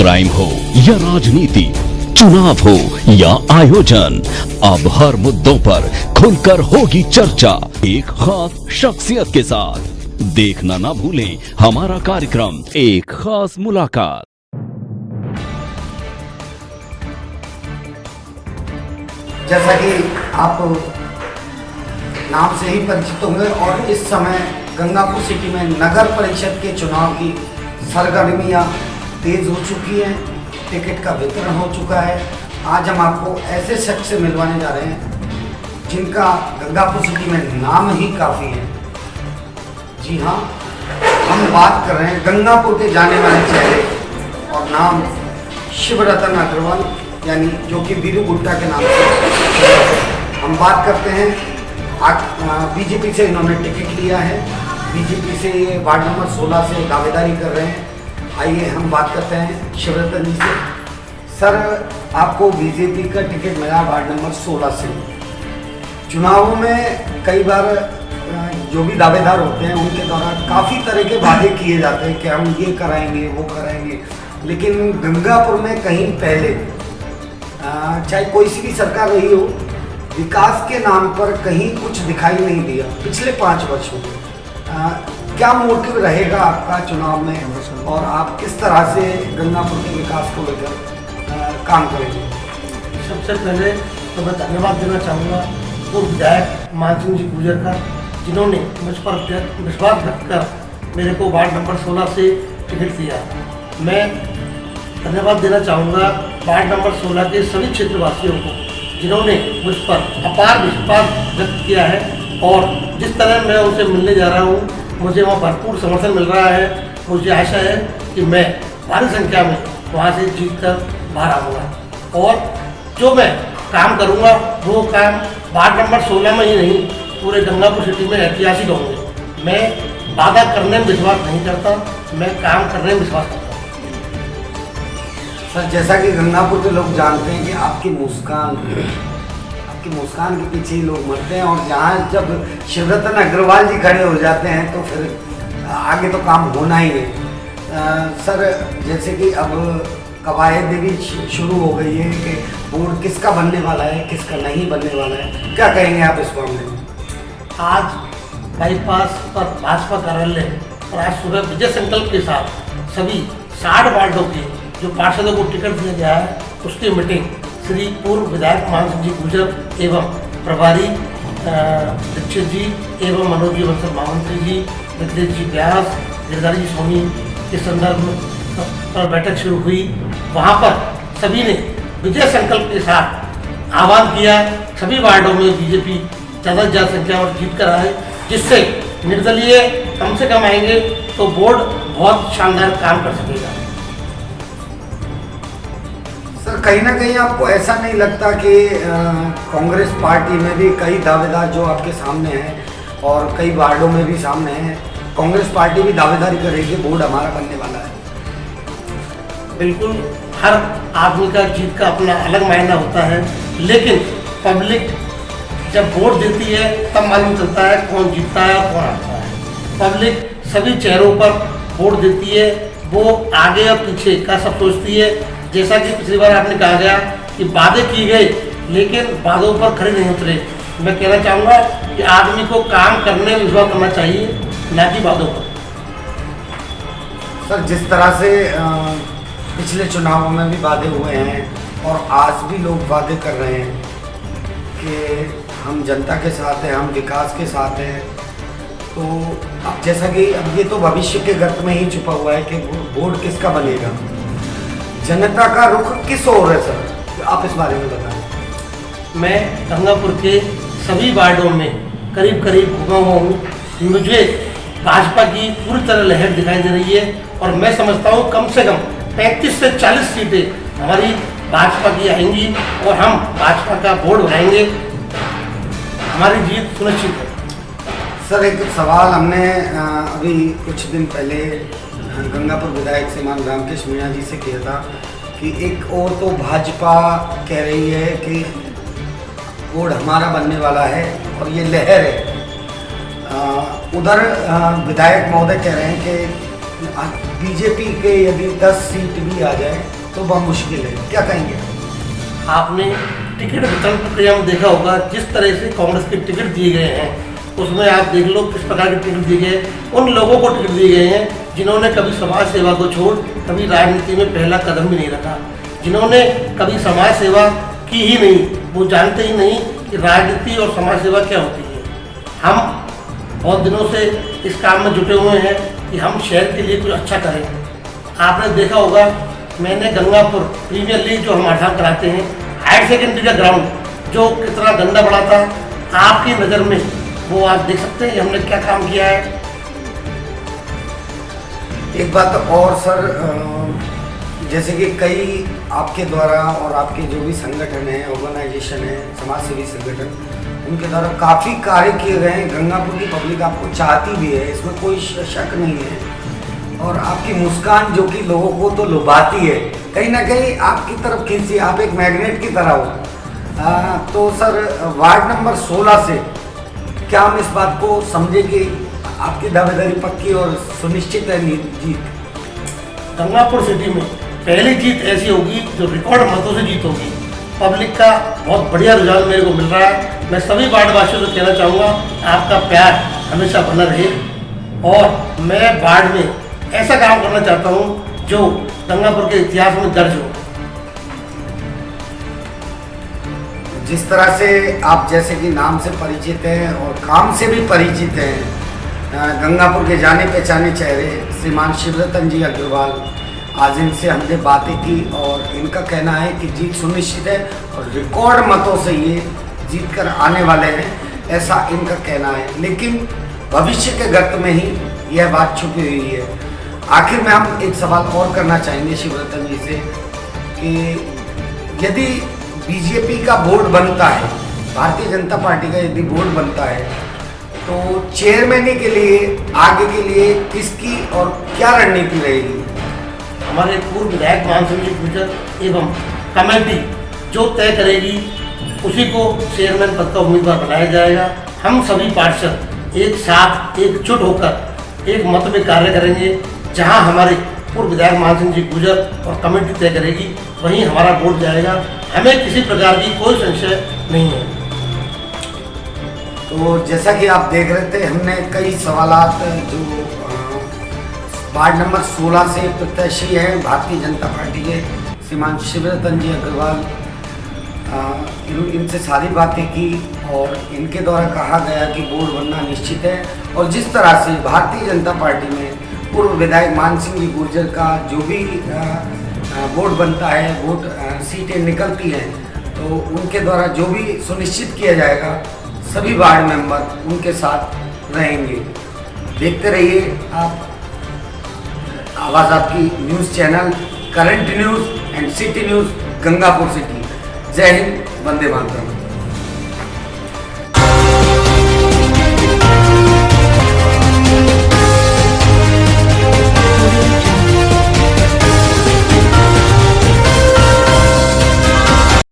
Crime हो या राजनीति, चुनाव हो या आयोजन, अब हर मुद्दों पर खुलकर होगी चर्चा एक खास शख्सियत के साथ। देखना ना भूलें हमारा कार्यक्रम एक खास मुलाकात। जैसा कि आप नाम से ही परिचित होंगे और इस समय गंगापुर सिटी में नगर परिषद के चुनाव की सरगर्मियां तेज हो चुकी हैं, टिकट का वितरण हो चुका है। आज हम आपको ऐसे शख्स से मिलवाने जा रहे हैं जिनका गंगापुर सिटी में नाम ही काफ़ी है। जी हाँ, हम बात कर रहे हैं गंगापुर के जाने माने चेहरे और नाम शिवरतन अग्रवाल, यानी जो कि वीरू गुट्टा के नाम से हम बात करते हैं। बीजेपी से इन्होंने टिकट लिया है, बीजेपी से ये वार्ड नंबर 16 से दावेदारी कर रहे हैं। आइए हम बात करते हैं शिवरतन जी से। सर, आपको बीजेपी का टिकट मिला वार्ड नंबर 16 से। चुनावों में कई बार जो भी दावेदार होते हैं उनके द्वारा काफ़ी तरह के वादे किए जाते हैं कि हम ये कराएंगे वो कराएंगे, लेकिन गंगापुर में कहीं पहले चाहे कोई सी भी सरकार रही हो, विकास के नाम पर कहीं कुछ दिखाई नहीं दिया पिछले 5 वर्षों में। क्या मोटिव रहेगा आपका चुनाव में और आप किस तरह से गंगापुर के विकास को लेकर काम करेंगे? सबसे पहले तो मैं धन्यवाद देना चाहूँगा वो विधायक मानसिंह जी गुर्जर का, जिन्होंने मुझ पर विश्वास व्यक्त कर मेरे को वार्ड नंबर 16 से टिकट दिया। मैं धन्यवाद देना चाहूँगा वार्ड नंबर 16 के सभी क्षेत्रवासियों को, जिन्होंने मुझ पर अपार विश्वास व्यक्त किया है और जिस तरह मैं उनसे मिलने जा रहा हूँ मुझे वहाँ भरपूर समर्थन मिल रहा है। मुझे आशा है कि मैं भारी संख्या में वहाँ से जीत कर बाहर आऊँगा और जो मैं काम करूँगा वो काम वार्ड नंबर 16 में ही नहीं, पूरे गंगापुर सिटी में ऐतिहासिक होंगे। मैं वादा करने में विश्वास नहीं करता, मैं काम करने में विश्वास करता हूँ। सर, जैसा कि गंगापुर के लोग जानते हैं कि आपकी मुस्कान के पीछे ही लोग मरते हैं और जहाँ जब शिवरतन अग्रवाल जी खड़े हो जाते हैं तो फिर आगे तो काम होना ही है। सर, जैसे कि अब कवायद भी शुरू हो गई है कि बोर्ड किसका बनने वाला है किसका नहीं बनने वाला है, क्या कहेंगे आप इस मामले में? आज बाईपास पर भाजपा कार्यालय और आज सुबह विजय संकल्प के साथ सभी 60 वार्डों के जो पार्षदों को टिकट दिया गया है उसकी मीटिंग श्री पूर्व विधायक मानसिंह जी गुर्जर एवं प्रभारी दीक्षित जी एवं मनोज जी बंसल महामंत्री जी, मिथिलेश जी व्यास, गिरधारी जी सोनी के संदर्भ पर बैठक शुरू हुई। वहाँ पर सभी ने विजय संकल्प के साथ आह्वान किया सभी वार्डों में बीजेपी ज़्यादा से ज़्यादा संख्या और जीत कर आए, जिससे निर्दलीय कम से कम आएंगे तो बोर्ड बहुत शानदार काम कर सकेगा। सर, कहीं ना कहीं आपको ऐसा नहीं लगता कि कांग्रेस पार्टी में भी कई दावेदार जो आपके सामने हैं और कई वार्डों में भी सामने हैं, कांग्रेस पार्टी भी दावेदारी करेगी बोर्ड हमारा बनने वाला है? बिल्कुल, हर आदमी का जीत का अपना अलग मायना होता है, लेकिन पब्लिक जब वोट देती है तब मालूम चलता है कौन जीतता है और कौन हारता है। पब्लिक सभी चेहरों पर वोट देती है, वो आगे और पीछे का सब सोचती है। जैसा कि पिछली बार आपने कहा गया कि वादे किए गए लेकिन वादों पर खड़े नहीं उतरे। मैं कहना चाहूँगा कि आदमी को काम करने में विश्वास करना चाहिए, ना कि वादों पर। सर, जिस तरह से पिछले चुनावों में भी वादे हुए हैं और आज भी लोग वादे कर रहे हैं कि हम जनता के साथ हैं, हम विकास के साथ हैं, तो अब जैसा कि अब ये तो भविष्य के गर्त में ही छुपा हुआ है कि बोर्ड किसका बनेगा, जनता का रुख किस ओर है? सर, आप इस बारे में बताएं। मैं गंगापुर के सभी वार्डों में करीब करीब घुमा हुआ हूँ। मुझे भाजपा की पूरी तरह लहर दिखाई दे रही है और मैं समझता हूँ कम से कम 35 से 40 सीटें हमारी भाजपा की आएंगी और हम भाजपा का बोर्ड बनाएंगे, हमारी जीत सुनिश्चित है। सर, एक सवाल हमने अभी कुछ दिन पहले गंगापुर विधायक श्रीमान रामकेश मीणा जी से किया था कि एक और तो भाजपा कह रही है कि बोर्ड हमारा बनने वाला है और ये लहर है, उधर विधायक महोदय कह रहे हैं कि बीजेपी के यदि 10 सीट भी आ जाए तो वह मुश्किल है, क्या कहेंगे? आपने टिकट वितरण प्रक्रिया में देखा होगा, जिस तरह से कांग्रेस के टिकट दिए गए हैं उसमें आप देख लो किस प्रकार के टिकट दिए गए। उन लोगों को टिकट दिए गए हैं जिन्होंने कभी समाज सेवा को छोड़ कभी राजनीति में पहला कदम भी नहीं रखा, जिन्होंने कभी समाज सेवा की ही नहीं, वो जानते ही नहीं कि राजनीति और समाज सेवा क्या होती है। हम बहुत दिनों से इस काम में जुटे हुए हैं कि हम शहर के लिए कुछ अच्छा करें। आपने देखा होगा, मैंने गंगापुर प्रीमियर लीग जो हम हर साल कराते हैं, हायर सेकेंडरी का ग्राउंड जो कितना गंदा पड़ा था, आपकी नज़र में वो आप देख सकते हैं कि हमने क्या काम किया है। एक बात और सर, जैसे कि कई आपके द्वारा और आपके जो भी संगठन हैं, ऑर्गेनाइजेशन है, समाज सेवी संगठन, उनके द्वारा काफ़ी कार्य किए गए हैं। गंगापुर की पब्लिक आपको चाहती भी है, इसमें कोई शक नहीं है। और आपकी मुस्कान जो कि लोगों को तो लुभाती है, कहीं ना कहीं आपकी तरफ खींची, आप एक मैग्नेट की तरह हो। तो सर, वार्ड नंबर 16 से क्या हम इस बात को समझे कि आपकी दावेदारी पक्की और सुनिश्चित है जीत? गंगापुर सिटी में पहली जीत ऐसी होगी जो रिकॉर्ड मतों से जीत होगी। पब्लिक का बहुत बढ़िया रुझान मेरे को मिल रहा है। मैं सभी वार्डवासियों से कहना चाहूँगा, आपका प्यार हमेशा बना रहे और मैं वार्ड में ऐसा काम करना चाहता हूँ जो गंगापुर के इतिहास में दर्ज हो। जिस तरह से आप जैसे कि नाम से परिचित हैं और काम से भी परिचित हैं, गंगापुर के जाने पहचाने चेहरे श्रीमान शिवरतन जी अग्रवाल, आज इनसे हमने बातें की और इनका कहना है कि जीत सुनिश्चित है और रिकॉर्ड मतों से ये जीत कर आने वाले हैं, ऐसा इनका कहना है। लेकिन भविष्य के गर्त में ही यह बात छुपी हुई है। आखिर में हम एक सवाल और करना चाहेंगे शिवरतन जी से कि यदि बीजेपी का बोर्ड बनता है, भारतीय जनता पार्टी का यदि बोर्ड बनता है, तो चेयरमैनी के लिए आगे के लिए किसकी और क्या रणनीति रहेगी? हमारे पूर्व विधायक मानसिंह जी गुर्जर एवं कमेटी जो तय करेगी उसी को चेयरमैन पद का उम्मीदवार बनाया जाएगा। हम सभी पार्षद एक साथ एकजुट होकर एक मत में कार्य करेंगे। जहां हमारे पूर्व विधायक मानसिंह जी गुर्जर और कमेटी तय करेगी वहीं हमारा वोट जाएगा। हमें किसी प्रकार की कोई संशय नहीं है। तो जैसा कि आप देख रहे थे, हमने कई सवालात जो वार्ड नंबर 16 से प्रत्याशी हैं भारतीय जनता पार्टी के श्रीमान शिवरतन जी अग्रवाल, इनसे सारी बातें की और इनके द्वारा कहा गया कि बोर्ड बनना निश्चित है। और जिस तरह से भारतीय जनता पार्टी में पूर्व विधायक मानसिंह जी गुर्जर का जो भी बोर्ड बनता है, वोट सीटें निकलती हैं, तो उनके द्वारा जो भी सुनिश्चित किया जाएगा सभी वार्ड मेंबर उनके साथ रहेंगे। देखते रहिए आप आवाज़ आपकी news channel, current news and city news, Gangapur city. जय हिंद, वंदे मातरम।